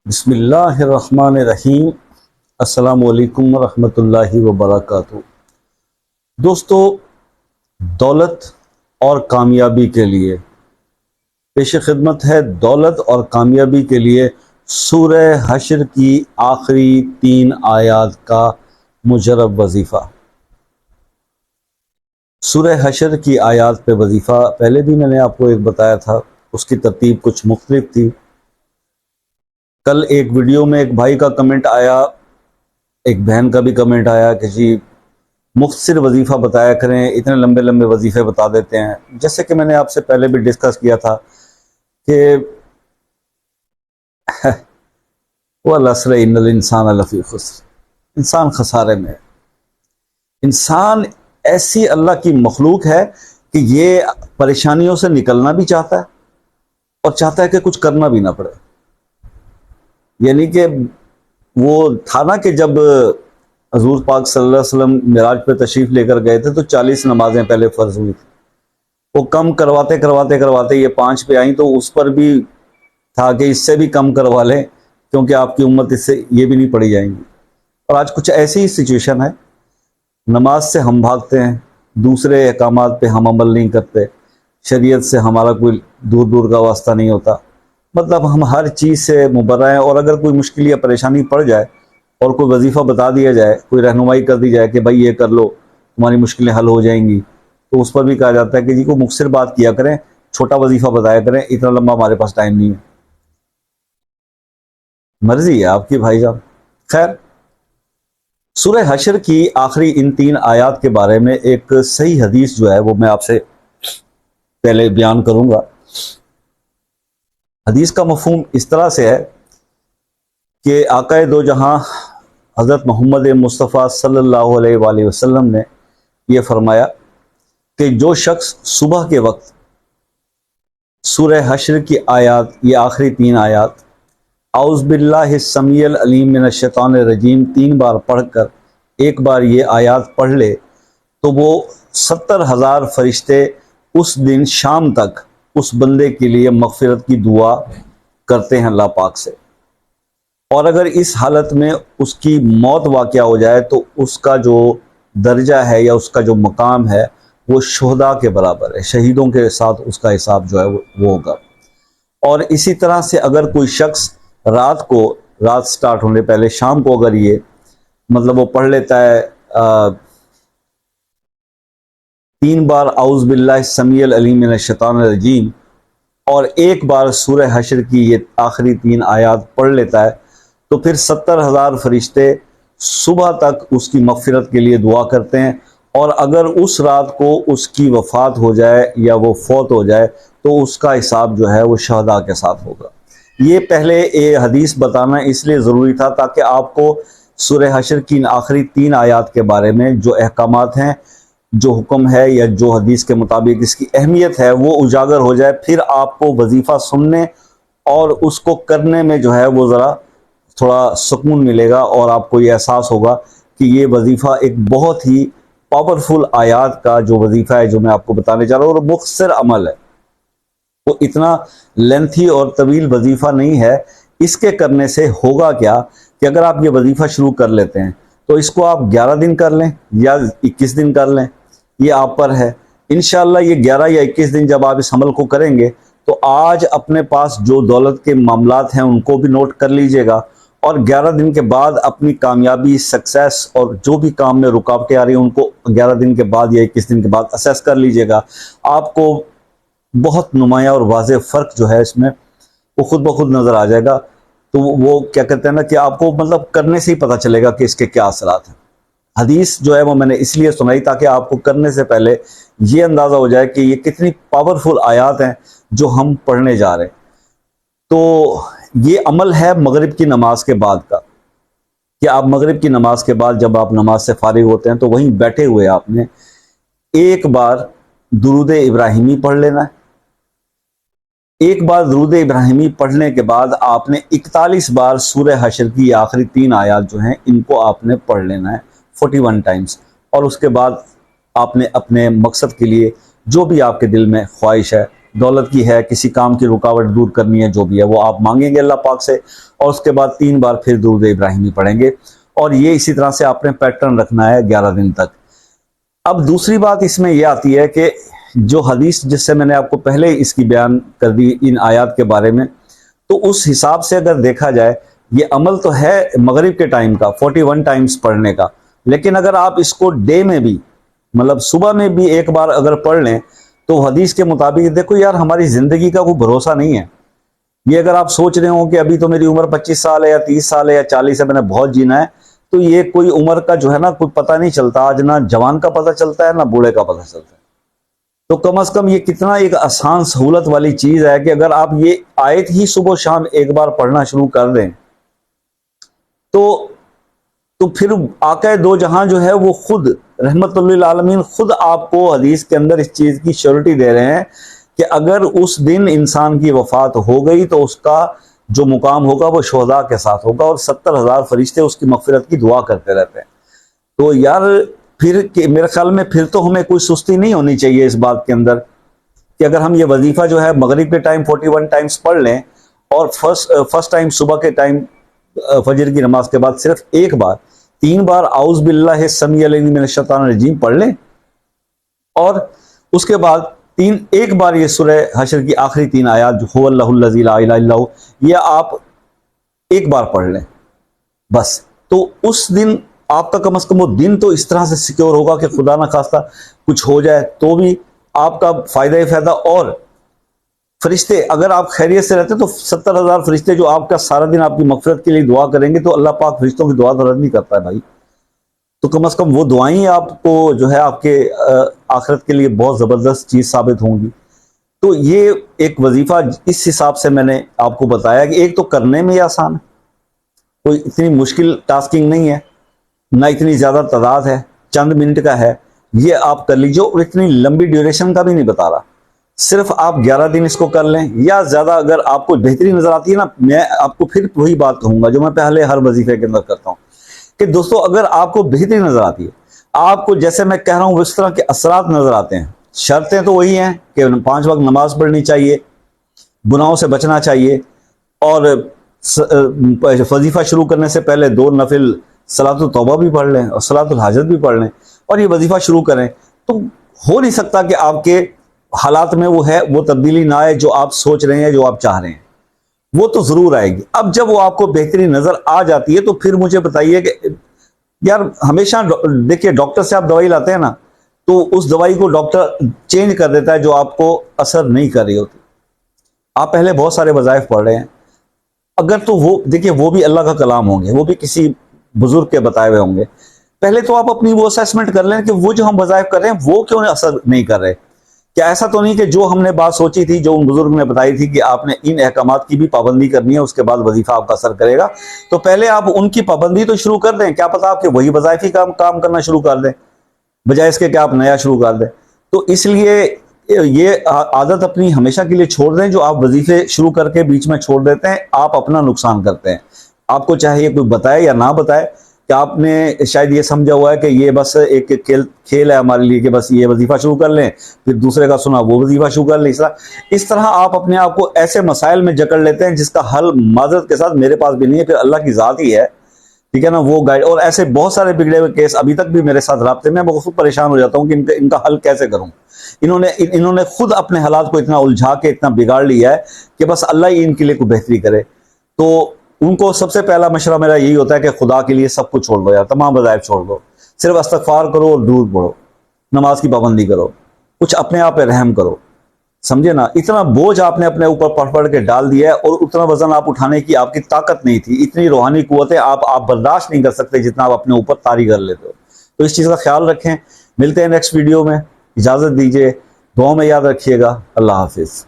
بسم اللہ الرحمن الرحیم۔ السلام علیکم ورحمۃ اللہ وبرکاتہ۔ دوستو، دولت اور کامیابی کے لیے پیش خدمت ہے دولت اور کامیابی کے لیے سورہ حشر کی آخری 3 آیات کا مجرب وظیفہ۔ سورہ حشر کی آیات پہ وظیفہ پہلے بھی میں نے آپ کو ایک بتایا تھا، اس کی ترتیب کچھ مختلف تھی۔ کل ایک ویڈیو میں ایک بھائی کا کمنٹ آیا، ایک بہن کا بھی کمنٹ آیا کہ جی مختصر وظیفہ بتایا کریں، اتنے لمبے لمبے وظیفے بتا دیتے ہیں۔ جیسے کہ میں نے آپ سے پہلے بھی ڈسکس کیا تھا کہ وَالْعَصْرِ إِنَّ الْإِنسَانَ لَفِي خُسْرٍ، انسان خسارے میں ہے۔ انسان ایسی اللہ کی مخلوق ہے کہ یہ پریشانیوں سے نکلنا بھی چاہتا ہے اور چاہتا ہے کہ کچھ کرنا بھی نہ پڑے۔ یعنی کہ وہ تھا نا کہ جب حضور پاک صلی اللہ علیہ وسلم معراج پہ تشریف لے کر گئے تھے تو 40 نمازیں پہلے فرض ہوئی تھی، وہ کم کرواتے کرواتے کرواتے یہ 5 پہ آئیں، تو اس پر بھی تھا کہ اس سے بھی کم کروا لیں کیونکہ آپ کی امت اس سے یہ بھی نہیں پڑھی جائیں گی۔ اور آج کچھ ایسی ہی سچویشن ہے، نماز سے ہم بھاگتے ہیں، دوسرے احکامات پہ ہم عمل نہیں کرتے، شریعت سے ہمارا کوئی دور دور کا واسطہ نہیں ہوتا، مطلب ہم ہر چیز سے مبرہ ہیں۔ اور اگر کوئی مشکل یا پریشانی پڑ جائے اور کوئی وظیفہ بتا دیا جائے، کوئی رہنمائی کر دی جائے کہ بھائی یہ کر لو تمہاری مشکلیں حل ہو جائیں گی، تو اس پر بھی کہا جاتا ہے کہ جی کو مختصر بات کیا کریں، چھوٹا وظیفہ بتایا کریں، اتنا لمبا ہمارے پاس ٹائم نہیں ہے۔ مرضی ہے آپ کی بھائی جان۔ خیر، سورہ حشر کی آخری ان 3 آیات کے بارے میں ایک صحیح حدیث جو ہے وہ میں آپ سے پہلے بیان کروں گا۔ حدیث کا مفہوم اس طرح سے ہے کہ آقا دو جہاں حضرت محمد مصطفیٰ صلی اللہ علیہ وآلہ وسلم نے یہ فرمایا کہ جو شخص صبح کے وقت سورہ حشر کی آیات، یہ آخری 3 آیات، اعوذ باللہ السمیع العلیم من الشیطان الرجیم 3 بار پڑھ کر ایک بار یہ آیات پڑھ لے تو وہ 70,000 فرشتے اس دن شام تک اس بندے کے لیے مغفرت کی دعا کرتے ہیں اللہ پاک سے۔ اور اگر اس حالت میں اس کی موت واقع ہو جائے تو اس کا جو درجہ ہے یا اس کا جو مقام ہے وہ شہداء کے برابر ہے، شہیدوں کے ساتھ اس کا حساب جو ہے وہ ہوگا۔ اور اسی طرح سے اگر کوئی شخص رات سٹارٹ ہونے پہلے شام کو اگر یہ مطلب وہ پڑھ لیتا ہے 3 بار اعوذ باللہ السمیع العلیم من الشیطان الرجیم اور ایک بار سورہ حشر کی یہ آخری 3 آیات پڑھ لیتا ہے تو پھر 70,000 فرشتے صبح تک اس کی مغفرت کے لیے دعا کرتے ہیں۔ اور اگر اس رات کو اس کی وفات ہو جائے یا وہ فوت ہو جائے تو اس کا حساب جو ہے وہ شہداء کے ساتھ ہوگا۔ یہ پہلے یہ حدیث بتانا اس لیے ضروری تھا تاکہ آپ کو سورہ حشر کی آخری 3 آیات کے بارے میں جو احکامات ہیں، جو حکم ہے یا جو حدیث کے مطابق اس کی اہمیت ہے وہ اجاگر ہو جائے، پھر آپ کو وظیفہ سننے اور اس کو کرنے میں جو ہے وہ ذرا تھوڑا سکون ملے گا، اور آپ کو یہ احساس ہوگا کہ یہ وظیفہ ایک بہت ہی پاورفل آیات کا جو وظیفہ ہے جو میں آپ کو بتانے جا رہا ہوں، اور مختصر عمل ہے، وہ اتنا لینتھی اور طویل وظیفہ نہیں ہے۔ اس کے کرنے سے ہوگا کیا کہ اگر آپ یہ وظیفہ شروع کر لیتے ہیں تو اس کو آپ 11 دن کر لیں یا 21 دن کر لیں، یہ آپ پر ہے۔ انشاءاللہ یہ 11 یا 21 دن جب آپ اس عمل کو کریں گے تو آج اپنے پاس جو دولت کے معاملات ہیں ان کو بھی نوٹ کر لیجئے گا، اور 11 دن کے بعد اپنی کامیابی، سکسیس اور جو بھی کام میں رکاوٹیں آ رہی ہیں ان کو 11 دن کے بعد یا 21 دن کے بعد اسیس کر لیجئے گا۔ آپ کو بہت نمایاں اور واضح فرق جو ہے اس میں وہ خود بخود نظر آ جائے گا۔ تو وہ کیا کہتے ہیں نا کہ آپ کو مطلب کرنے سے ہی پتہ چلے گا کہ اس کے کیا اثرات ہیں۔ حدیث جو ہے وہ میں نے اس لیے سنائی تاکہ آپ کو کرنے سے پہلے یہ اندازہ ہو جائے کہ یہ کتنی پاورفل آیات ہیں جو ہم پڑھنے جا رہے ہیں۔ تو یہ عمل ہے مغرب کی نماز کے بعد کا، کہ آپ مغرب کی نماز کے بعد جب آپ نماز سے فارغ ہوتے ہیں تو وہیں بیٹھے ہوئے آپ نے ایک بار درود ابراہیمی پڑھ لینا ہے۔ ایک بار درود ابراہیمی پڑھنے کے بعد آپ نے 41 بار سورہ حشر کی آخری 3 آیات جو ہیں ان کو آپ نے پڑھ لینا ہے 41 ٹائمز، اور اس کے بعد آپ نے اپنے مقصد کے لیے جو بھی آپ کے دل میں خواہش ہے دولت کی ہے، کسی کام کی رکاوٹ دور کرنی ہے، جو بھی ہے وہ آپ مانگیں گے اللہ پاک سے، اور اس کے بعد 3 بار پھر درود ابراہیمی پڑھیں گے، اور یہ اسی طرح سے آپ نے پیٹرن رکھنا ہے 11 دن تک۔ اب دوسری بات اس میں یہ آتی ہے کہ جو حدیث جس سے میں نے آپ کو پہلے اس کی بیان کر دی ان آیات کے بارے میں، تو اس حساب سے اگر دیکھا جائے یہ عمل تو ہے مغرب کے ٹائم کا 41 ٹائمز پڑھنے کا، لیکن اگر آپ اس کو ڈے میں بھی مطلب صبح میں بھی ایک بار اگر پڑھ لیں تو حدیث کے مطابق دیکھو یار ہماری زندگی کا کوئی بھروسہ نہیں ہے۔ یہ اگر آپ سوچ رہے ہوں کہ ابھی تو میری عمر 25 سال ہے یا 30 سال ہے یا 40 ہے، میں نے بہت جینا ہے، تو یہ کوئی عمر کا جو ہے نا کوئی پتہ نہیں چلتا، آج نہ جوان کا پتہ چلتا ہے نہ بوڑھے کا پتہ چلتا ہے۔ تو کم از کم یہ کتنا ایک آسان سہولت والی چیز ہے کہ اگر آپ یہ آیت ہی صبح و شام ایک بار پڑھنا شروع کر دیں تو پھر آقا دو جہاں جو ہے وہ خود رحمت للعالمین خود آپ کو حدیث کے اندر اس چیز کی شیورٹی دے رہے ہیں کہ اگر اس دن انسان کی وفات ہو گئی تو اس کا جو مقام ہوگا وہ شہداء کے ساتھ ہوگا، اور 70,000 فرشتے اس کی مغفرت کی دعا کرتے رہتے ہیں۔ تو یار پھر میرے خیال میں پھر تو ہمیں کوئی سستی نہیں ہونی چاہیے اس بات کے اندر کہ اگر ہم یہ وظیفہ جو ہے مغرب کے ٹائم 41 ٹائمز پڑھ لیں، اور فرسٹ ٹائم صبح کے ٹائم فجر کی نماز کے بعد صرف ایک بار 3 بار اعوذ باللہ السمیع العلیم من الشیطان الرجیم پڑھ لیں، اور اس کے بعد ایک بار یہ سورہ حشر کی آخری 3 آیات جو هو اللہ الذی لا الہ الا هو، یہ آپ ایک بار پڑھ لیں بس، تو اس دن آپ کا کم از کم وہ دن تو اس طرح سے سیکیور ہوگا کہ خدا نہ خواستہ کچھ ہو جائے تو بھی آپ کا فائدہ ہی فائدہ، اور فرشتے اگر آپ خیریت سے رہتے تو 70,000 فرشتے جو آپ کا سارا دن آپ کی مغفرت کے لیے دعا کریں گے، تو اللہ پاک فرشتوں کی دعا تو رد نہیں کرتا ہے بھائی، تو کم از کم وہ دعائیں آپ کو جو ہے آپ کے آخرت کے لیے بہت زبردست چیز ثابت ہوں گی۔ تو یہ ایک وظیفہ اس حساب سے میں نے آپ کو بتایا کہ ایک تو کرنے میں آسان ہے، کوئی اتنی مشکل ٹاسکنگ نہیں ہے، نہ اتنی زیادہ تعداد ہے، چند منٹ کا ہے، یہ آپ کر لیجیے، اور اتنی لمبی ڈیوریشن کا بھی نہیں بتا رہا، صرف آپ 11 دن اس کو کر لیں یا زیادہ اگر آپ کو بہتری نظر آتی ہے نا، میں آپ کو پھر وہی بات کہوں گا جو میں پہلے ہر وظیفے کے اندر کرتا ہوں کہ دوستو اگر آپ کو بہتری نظر آتی ہے، آپ کو جیسے میں کہہ رہا ہوں اس طرح کے اثرات نظر آتے ہیں، شرطیں تو وہی ہیں کہ 5 وقت نماز پڑھنی چاہیے، گناہوں سے بچنا چاہیے، اور وظیفہ شروع کرنے سے پہلے 2 نفل صلاۃ التوبہ بھی پڑھ لیں اور صلاۃ الحاجت بھی پڑھ لیں اور یہ وظیفہ شروع کریں، تو ہو نہیں سکتا کہ آپ کے حالات میں وہ تبدیلی نہ آئے جو آپ سوچ رہے ہیں، جو آپ چاہ رہے ہیں، وہ تو ضرور آئے گی۔ اب جب وہ آپ کو بہتری نظر آ جاتی ہے تو پھر مجھے بتائیے کہ یار ہمیشہ دیکھیے ڈاکٹر سے آپ دوائی لاتے ہیں نا، تو اس دوائی کو ڈاکٹر چینج کر دیتا ہے جو آپ کو اثر نہیں کر رہی ہوتی۔ آپ پہلے بہت سارے وظائف پڑھ رہے ہیں، اگر تو وہ دیکھیے وہ بھی اللہ کا کلام ہوں گے، وہ بھی کسی بزرگ کے بتائے ہوئے ہوں گے، پہلے تو آپ اپنی وہ اسیسمنٹ کر لیں کہ وہ جو ہم وظائف کر رہے ہیں وہ کیوں اثر نہیں کر رہے، کیا ایسا تو نہیں کہ جو ہم نے بات سوچی تھی، جو ان بزرگ نے بتائی تھی کہ آپ نے ان احکامات کی بھی پابندی کرنی ہے، اس کے بعد وظیفہ آپ کا اثر کرے گا، تو پہلے آپ ان کی پابندی تو شروع کر دیں، کیا پتا آپ کے وہی وظائفی کام کرنا شروع کر دیں بجائے اس کے کہ آپ نیا شروع کر دیں۔ تو اس لیے یہ عادت اپنی ہمیشہ کے لیے چھوڑ دیں، جو آپ وظیفے شروع کر کے بیچ میں چھوڑ دیتے ہیں آپ اپنا نقصان کرتے ہیں۔ آپ کو چاہے کوئی بتائے یا نہ بتائے کہ آپ نے شاید یہ سمجھا ہوا ہے کہ یہ بس ایک کھیل ہے ہمارے لیے کہ بس یہ وظیفہ شروع کر لیں، پھر دوسرے کا سنا وہ وظیفہ شروع کر لیں، اس طرح آپ اپنے آپ کو ایسے مسائل میں جکڑ لیتے ہیں جس کا حل معذرت کے ساتھ میرے پاس بھی نہیں ہے، پھر اللہ کی ذات ہی ہے، ٹھیک ہے نا، وہ گائیڈ۔ اور ایسے بہت سارے بگڑے ہوئے کیس ابھی تک بھی میرے ساتھ رابطے میں، بہت پریشان ہو جاتا ہوں کہ ان کا حل کیسے کروں۔ انہوں نے خود اپنے حالات کو اتنا الجھا کے اتنا بگاڑ لیا ہے کہ بس اللہ ہی ان کے لیے کوئی بہتری کرے۔ تو ان کو سب سے پہلا مشورہ میرا یہی ہوتا ہے کہ خدا کے لیے سب کچھ چھوڑ دو یار، تمام وظائف چھوڑ دو، صرف استغفار کرو اور درود پڑھو، نماز کی پابندی کرو، کچھ اپنے آپ پہ رحم کرو، سمجھے نا، اتنا بوجھ آپ نے اپنے اوپر پڑھ کے ڈال دیا ہے، اور اتنا وزن آپ اٹھانے کی آپ کی طاقت نہیں تھی، اتنی روحانی قوتیں آپ برداشت نہیں کر سکتے جتنا آپ اپنے اوپر طاری کر لیتے ہو۔ تو اس چیز کا خیال رکھیں، ملتے ہیں نیکسٹ ویڈیو میں، اجازت دیجیے، دعاؤں میں یاد رکھیے گا، اللہ حافظ۔